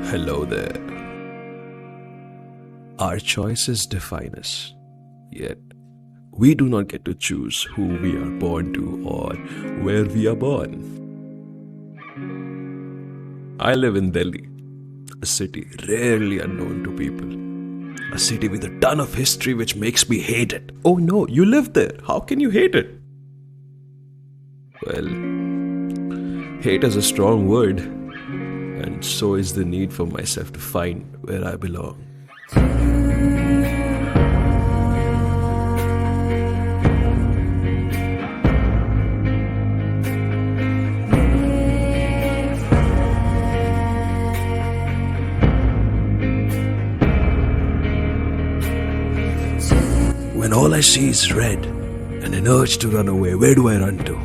Hello there. Our choices define us, yet we do not get to choose who we are born to or where we are born. I live in Delhi, a city rarely unknown to people. A city with a ton of history which makes me hate it. Oh no, you live there. How can you hate it? Well, hate is a strong word, and so is the need for myself to find where I belong. When all I see is red and an urge to run away, where do I run to?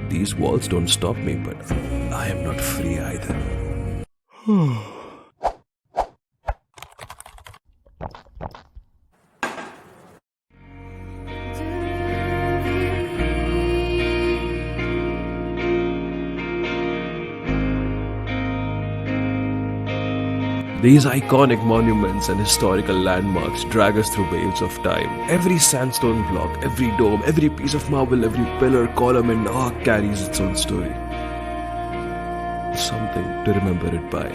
These walls don't stop me, but I am not free either. These iconic monuments and historical landmarks drag us through waves of time. Every sandstone block, every dome, every piece of marble, every pillar, column and arc carries its own story. Something to remember it by.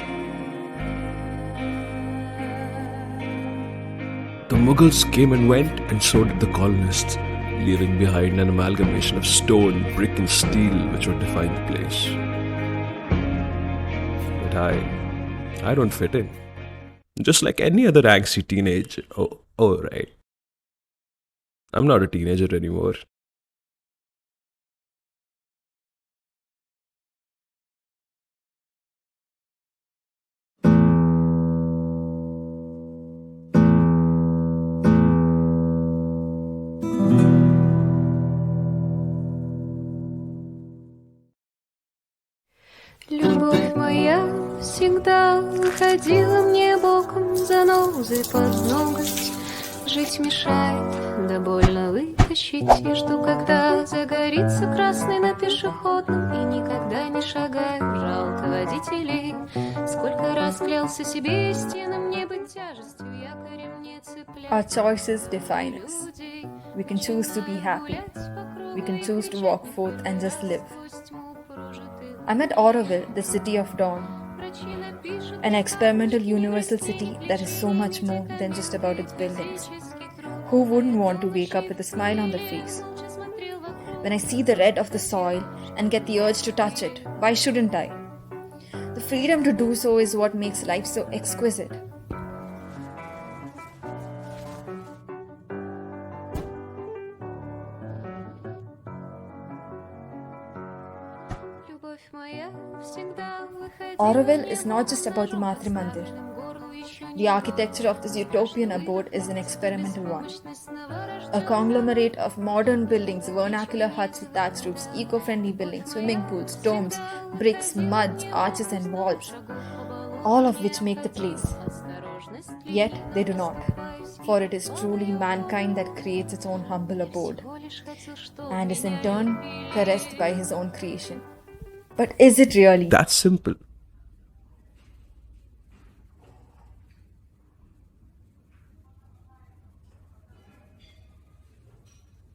The Mughals came and went, and so did the colonists, leaving behind an amalgamation of stone, brick and steel which would define the place. But I don't fit in. Just like any other angsty teenager. Oh, right. I'm not a teenager anymore. Любовь моя всегда ходила мне боком, занозы под ноготь жить мешает, да больно вытащить. И жду, когда загорится красный на пешеходном, и никогда не шагаю, жалко водителей. Сколько раз клялся себе и стенам не быть тяжестью, якорем не цеплять. Our choices define us. We can choose to be happy. We can choose to walk forth and just live. I'm at Auroville, the city of dawn, an experimental universal city that is so much more than just about its buildings. Who wouldn't want to wake up with a smile on their face? When I see the red of the soil and get the urge to touch it, why shouldn't I? The freedom to do so is what makes life so exquisite. Auroville is not just about the Matre Mandir. The architecture of this utopian abode is an experimental one. A conglomerate of modern buildings, vernacular huts with thatched roofs, eco-friendly buildings, swimming pools, domes, bricks, muds, arches and walls, all of which make the place. Yet they do not, for it is truly mankind that creates its own humble abode, and is in turn caressed by his own creation. But is it really? That's simple.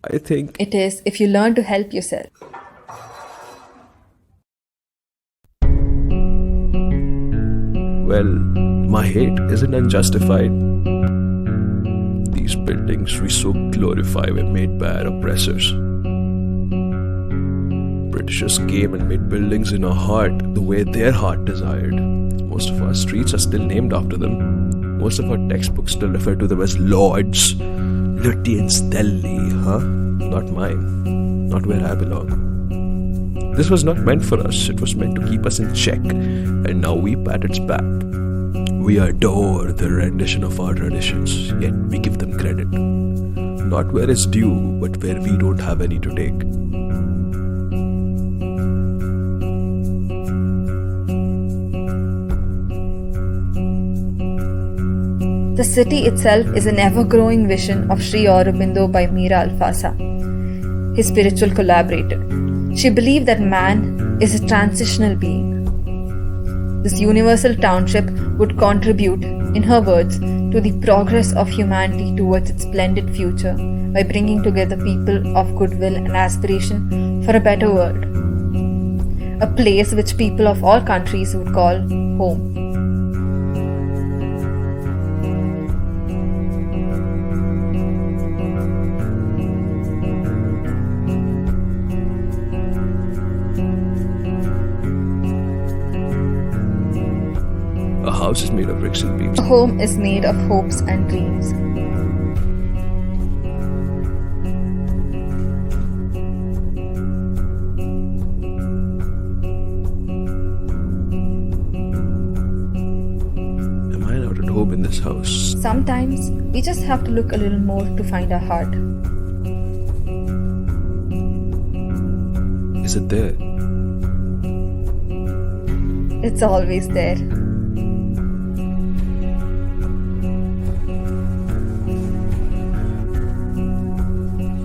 I think It is if you learn to help yourself. well, my hate isn't unjustified. These buildings we so glorify were made by our oppressors. Britishers came and made buildings in our heart the way their heart desired. Most of our streets are still named after them. Most of our textbooks still refer to them as lords. Lutyens Delhi, huh? Not mine. Not where I belong. This was not meant for us. It was meant to keep us in check. And now we pat its back. We adore the rendition of our traditions, yet we give them credit. Not where it's due, but where we don't have any to take. The city itself is an ever-growing vision of Sri Aurobindo by Meera Alfasa, his spiritual collaborator. She believed that man is a transitional being. This universal township would contribute, in her words, to the progress of humanity towards its splendid future by bringing together people of goodwill and aspiration for a better world. A place which people of all countries would call home. A house is made of bricks and beams. A home is made of hopes and dreams. Am I not at home in this house? Sometimes we just have to look a little more to find our heart. Is it there? It's always there.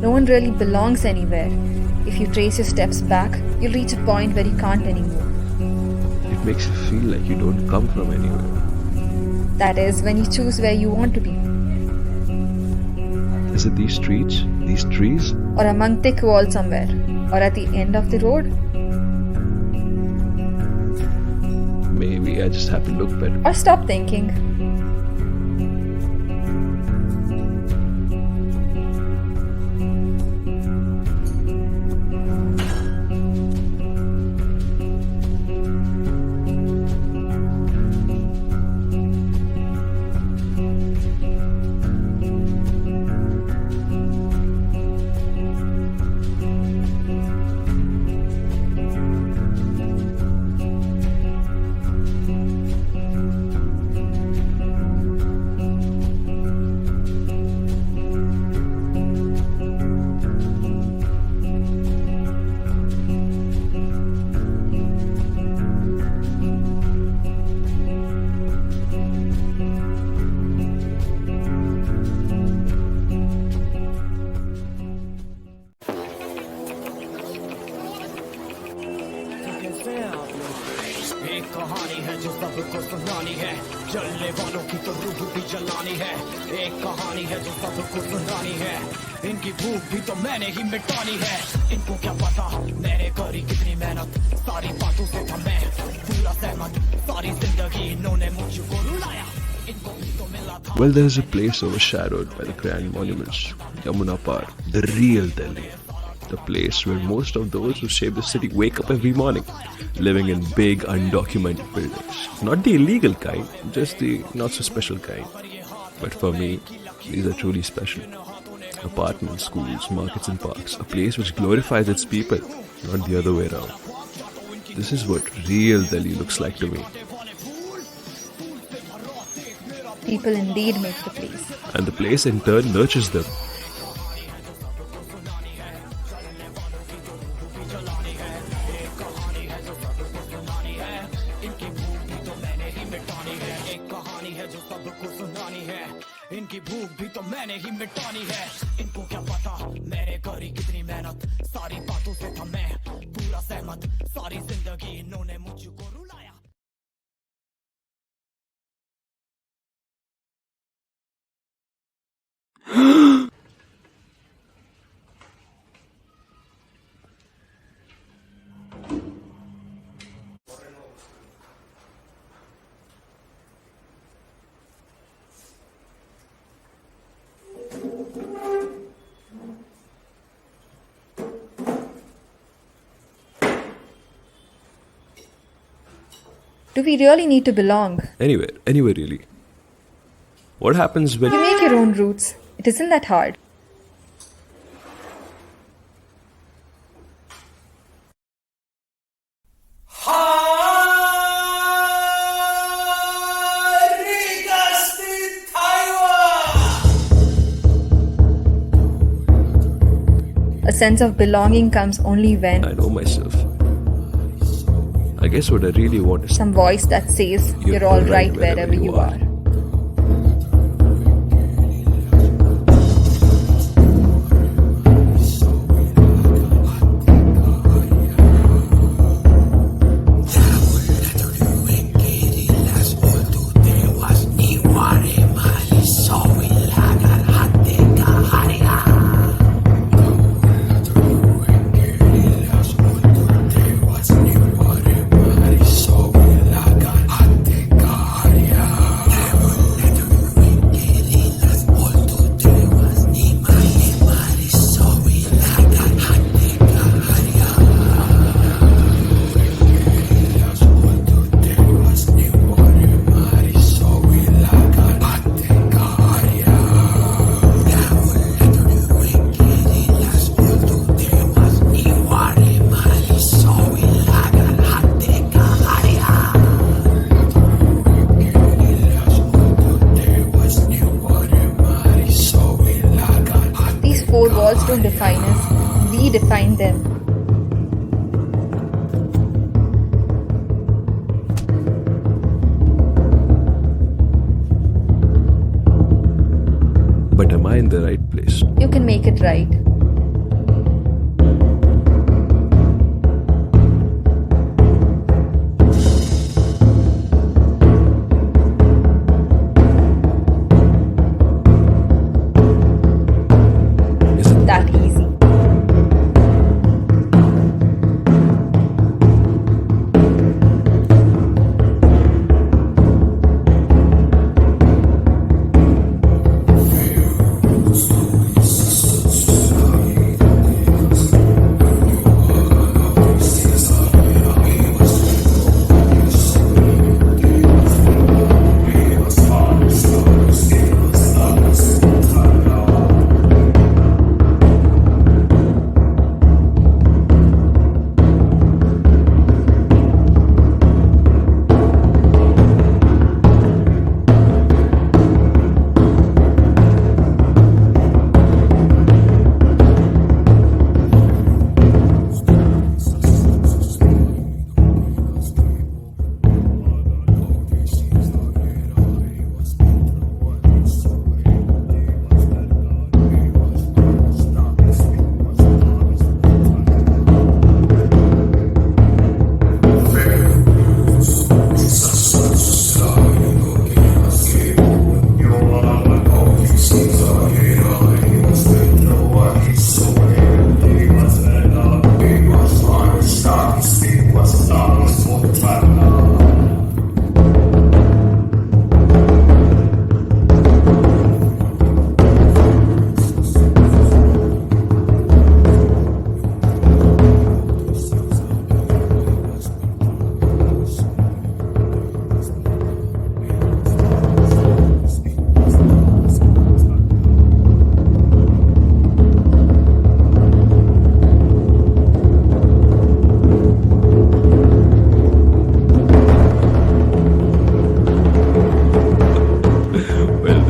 No one really belongs anywhere. If you trace your steps back, you'll reach a point where you can't anymore. It makes you feel like you don't come from anywhere. That is when you choose where you want to be. Is it these streets? These trees? Or among thick walls somewhere. Or at the end of the road. Maybe I just have to look better. Or stop thinking. एक कहानी है जो सबको सुनानी है, जलने वालों की तो रूह भी जलानी है। एक कहानी है जो सबको सुनानी है, इनकी भूख भी तो मैंने ही मिटानी है। इनको क्या पता मैंने करी कितनी मेहनत, सारी बातों से था मैं पूरा सहमत, सारी जिंदगी इन्होंने मुझको रुलाया। इनको भी तो मिला था। Well, there's a place overshadowed by the grand monuments, Yamuna Par, the real Delhi. The place where most of those who shape the city wake up every morning, living in big, undocumented buildings. Not the illegal kind, just the not so special kind. But for me, these are truly special. Apartments, schools, markets and parks, a place which glorifies its people, not the other way around. This is what real Delhi looks like to me. People indeed make the place. And the place in turn nurtures them. इनकी भूख भी तो मैंने ही मिटानी है। इनको क्या पता मैंने करी कितनी मेहनत, सारी बातों से था मैं पूरा सहमत, सारी जिंदगी इन्होंने मुझको रुलाया। Do we really need to belong? Anywhere really. What happens when You make your own routes. It isn't that hard. A sense of belonging comes only when I know myself? I guess what I really want is some voice that says you're all right wherever you are. in the right place. You can make it right. Isn't That easy.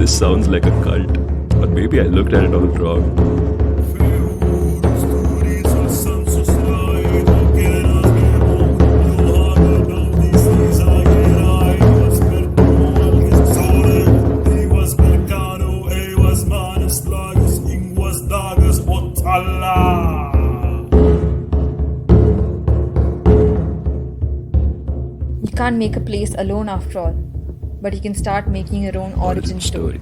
this sounds like a cult. Or maybe I looked at it all wrong. You can't make a place alone after all, but you can start making your own origin story.